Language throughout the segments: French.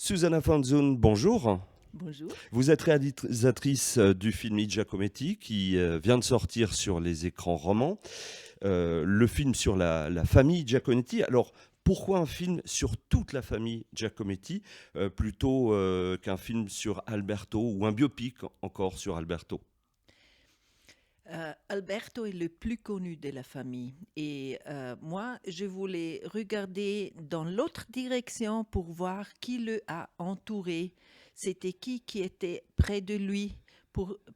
Susanna Fanzun, bonjour. Bonjour. Vous êtes réalisatrice du film I Giacometti qui vient de sortir sur les écrans romans. Le film sur la famille Giacometti. Alors, pourquoi un film sur toute la famille Giacometti plutôt qu'un film sur Alberto ou un biopic encore sur Alberto? Alberto est le plus connu de la famille et moi, je voulais regarder dans l'autre direction pour voir qui le a entouré. C'était qui était près de lui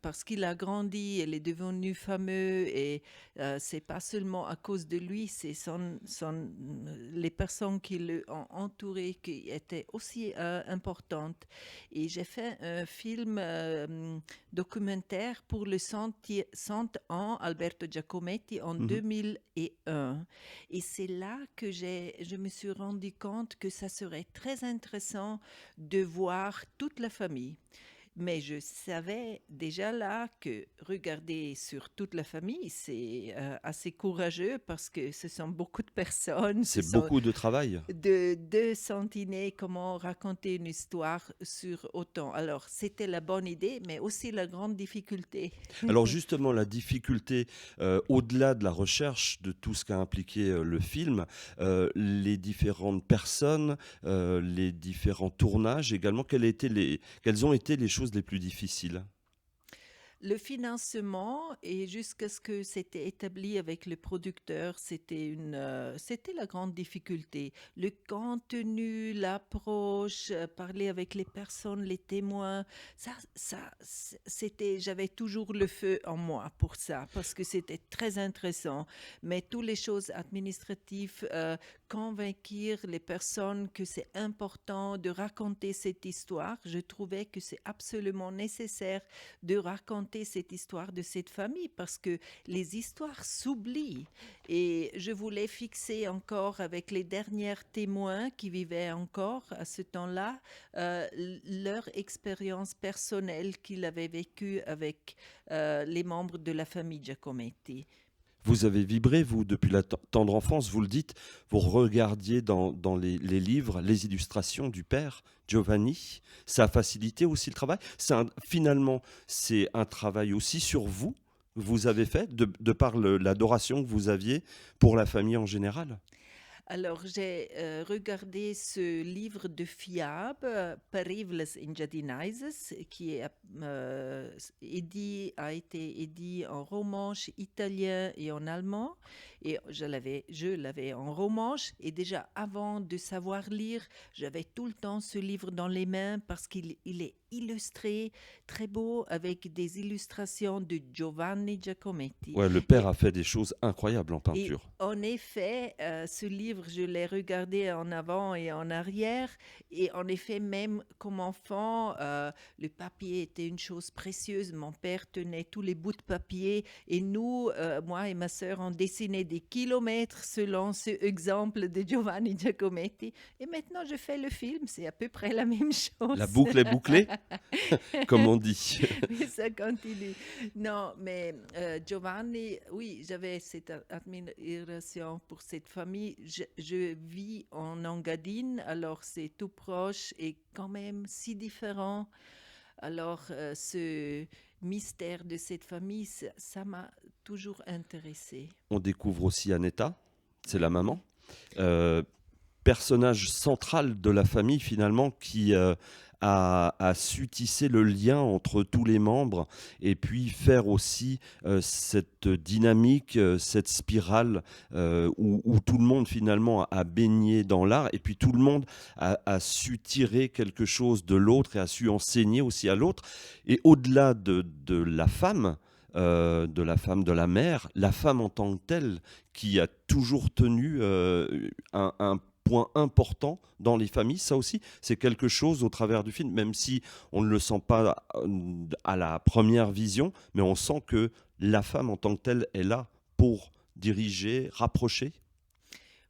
parce qu'il a grandi, il est devenu fameux et c'est pas seulement à cause de lui, c'est les personnes qui l'ont entouré qui étaient aussi importantes. Et j'ai fait un film documentaire pour le 100 ans Alberto Giacometti en Mhm. 2001. Et c'est là que je me suis rendu compte que ça serait très intéressant de voir toute la famille. Mais je savais déjà là que regarder sur toute la famille, c'est assez courageux parce que ce sont beaucoup de personnes, ce C'est sont beaucoup de travail. de deux centenaires, comment raconter une histoire sur autant. Alors, c'était la bonne idée, mais aussi la grande difficulté. Alors justement, la difficulté, au-delà de la recherche de tout ce qu'a impliqué le film, les différentes personnes, les différents tournages également, quelles ont été les choses les plus difficiles? Le financement et jusqu'à ce que c'était établi avec le producteur, c'était la grande difficulté. Le contenu, l'approche, parler avec les personnes, les témoins, j'avais toujours le feu en moi pour ça parce que c'était très intéressant. Mais toutes les choses administratives, convaincre les personnes que c'est important de raconter cette histoire, je trouvais que c'est absolument nécessaire de raconter cette histoire de cette famille parce que les histoires s'oublient. Et je voulais fixer encore avec les derniers témoins qui vivaient encore à ce temps-là leur expérience personnelle qu'ils avaient vécue avec les membres de la famille Giacometti. Vous avez vibré, vous, depuis la tendre enfance, vous le dites, vous regardiez dans les livres les illustrations du père, Giovanni. Ça a facilité aussi le travail. Finalement, c'est un travail aussi sur vous, vous avez fait, de par l'adoration que vous aviez pour la famille en général. Alors, j'ai regardé ce livre de Fiab, Perivles Ingenienses, qui est, a été édit en romanche italien et en allemand. Et je l'avais en romanche. Et déjà, avant de savoir lire, j'avais tout le temps ce livre dans les mains parce qu'il est illustré, très beau, avec des illustrations de Giovanni Giacometti. Ouais, le père Et a fait des choses incroyables en et peinture. en effet, ce livre, je l'ai regardé en avant et en arrière. Et en effet, même comme enfant, le papier était une chose précieuse. Mon père tenait tous les bouts de papier. Et nous, moi et ma sœur, on dessinait des kilomètres selon ce exemple de Giovanni Giacometti. Et maintenant, je fais le film. C'est à peu près la même La chose. boucle est bouclée, comme on dit. Oui, ça continue. Non, mais Giovanni, oui, j'avais cette admiration pour cette famille. Je vis en Engadine, alors c'est tout proche et quand même si différent. Alors, ce mystère de cette famille, ça m'a toujours intéressée. On découvre aussi Annetta, c'est la Oui. maman. Euh, Personnage central de la famille finalement qui a su tisser le lien entre tous les membres et puis faire aussi cette dynamique, cette spirale où tout le monde finalement a baigné dans l'art et puis tout le monde a su tirer quelque chose de l'autre et a su enseigner aussi à l'autre. Et au-delà de la femme, de la mère, la femme en tant que telle qui a toujours tenu un point important dans les familles. Ça aussi, c'est quelque chose au travers du film, même si on ne le sent pas à la première vision, mais on sent que la femme en tant que telle est là pour diriger, rapprocher.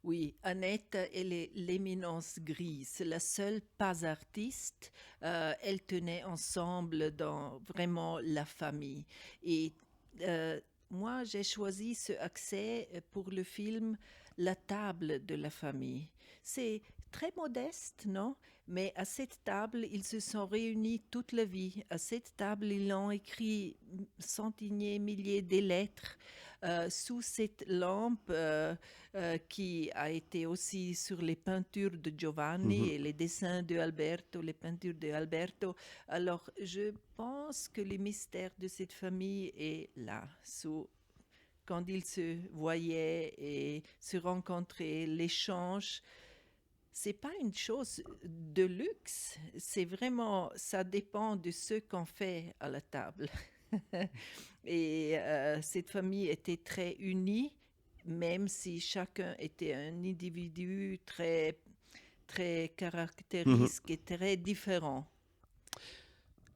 Oui, Annette, elle est l'éminence grise, c'est la seule pas artiste. Elle tenait ensemble dans vraiment la famille. Et euh, moi, j'ai choisi ce accès pour le film La table de la famille. C'est très modeste, non? Mais à cette table, ils se sont réunis toute la vie. À cette table, ils ont écrit centaines, milliers de lettres sous cette lampe qui a été aussi sur les peintures de Giovanni Mhm. et les dessins de Alberto, les peintures de Alberto. Alors, je pense que le mystère de cette famille est là, quand ils se voyaient et se rencontraient, l'échange. C'est pas une chose de luxe, c'est vraiment, ça dépend de ce qu'on fait à la table. Et cette famille était très unie, même si chacun était un individu très, très Mhm. caractéristique et très différent.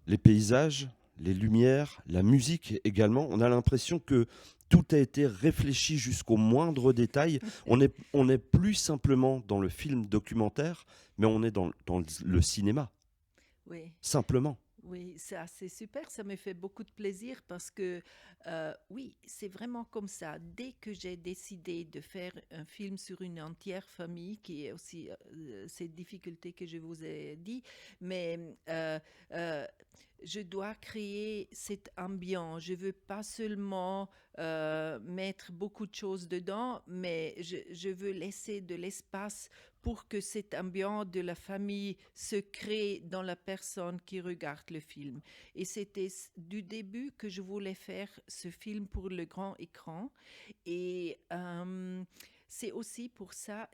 Les paysages, les lumières, la musique également, on a l'impression que tout a été réfléchi jusqu'au moindre détail. On n'est plus simplement dans le film documentaire, mais on est dans le cinéma, Oui. simplement. Oui, ça, c'est super, ça me fait beaucoup de plaisir parce que, oui, c'est vraiment comme ça. Dès que j'ai décidé de faire un film sur une entière famille, qui est aussi ces difficultés que je vous ai dit, mais euh, je dois créer cette ambiance. Je veux pas seulement mettre beaucoup de choses dedans, mais je veux laisser de l'espace pour que cette ambiance de la famille se crée dans la personne qui regarde le film. Et c'était du début que je voulais faire ce film pour le grand écran. Et c'est aussi pour ça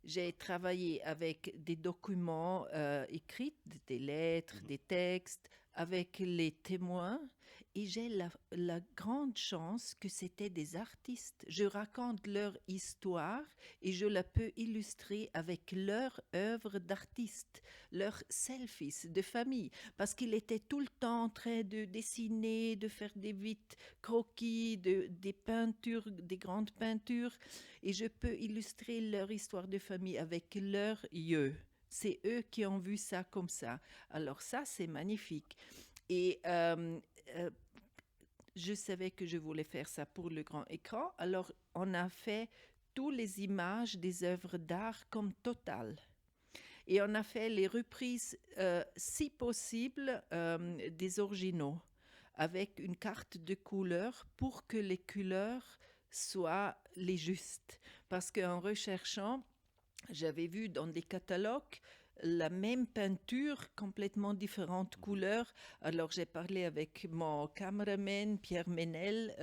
j'ai travaillé avec des documents écrits, des lettres, des textes, avec les témoins, et j'ai la grande chance que c'était des artistes. Je raconte leur histoire et je la peux illustrer avec leur œuvre d'artiste, leurs selfies de famille, parce qu'il était tout le temps en train de dessiner, de faire des vites croquis, des peintures, des grandes peintures, et je peux illustrer leur histoire de famille avec leurs yeux. C'est eux qui ont vu ça comme ça. Alors ça, c'est magnifique. Et euh, je savais que je voulais faire ça pour le grand écran. Alors on a fait toutes les images des œuvres d'art comme totales. Et on a fait les reprises, si possible, des originaux, avec une carte de couleurs pour que les couleurs soient les justes. Parce qu'en recherchant, j'avais vu dans des catalogues la même peinture, complètement différentes couleurs. Alors j'ai parlé avec mon cameraman Pierre Ménel,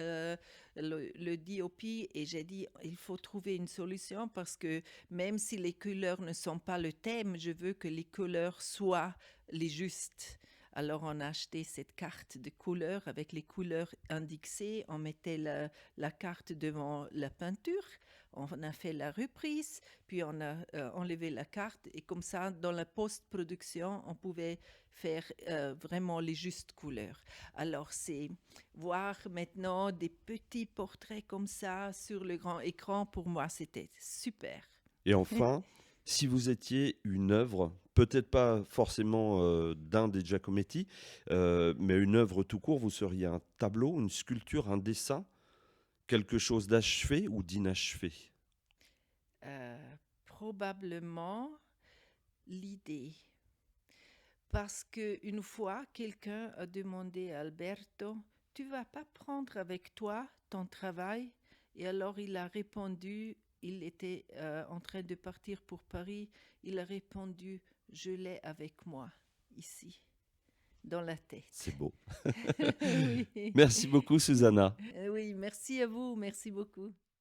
le DOP, et j'ai dit il faut trouver une solution parce que même si les couleurs ne sont pas le thème, je veux que les couleurs soient les justes. Alors on a acheté cette carte de couleurs avec les couleurs indexées, on mettait la carte devant la peinture, on a fait la reprise, puis on a enlevé la carte et comme ça, dans la post-production, on pouvait faire vraiment les justes couleurs. Alors, c'est voir maintenant des petits portraits comme ça sur le grand écran, pour moi, c'était super. Et enfin, si vous étiez une œuvre, peut-être pas forcément d'un des Giacometti, mais une œuvre tout court, vous seriez un tableau, une sculpture, un dessin, quelque chose d'achevé ou d'inachevé? Probablement l'idée. Parce qu'une fois, quelqu'un a demandé à Alberto, tu vas pas prendre avec toi ton travail? Et alors il a répondu, il était en train de partir pour Paris, il a répondu, je l'ai avec moi, ici, dans la tête. C'est beau. Oui. Merci beaucoup, Susanna. Oui, merci à vous, merci beaucoup.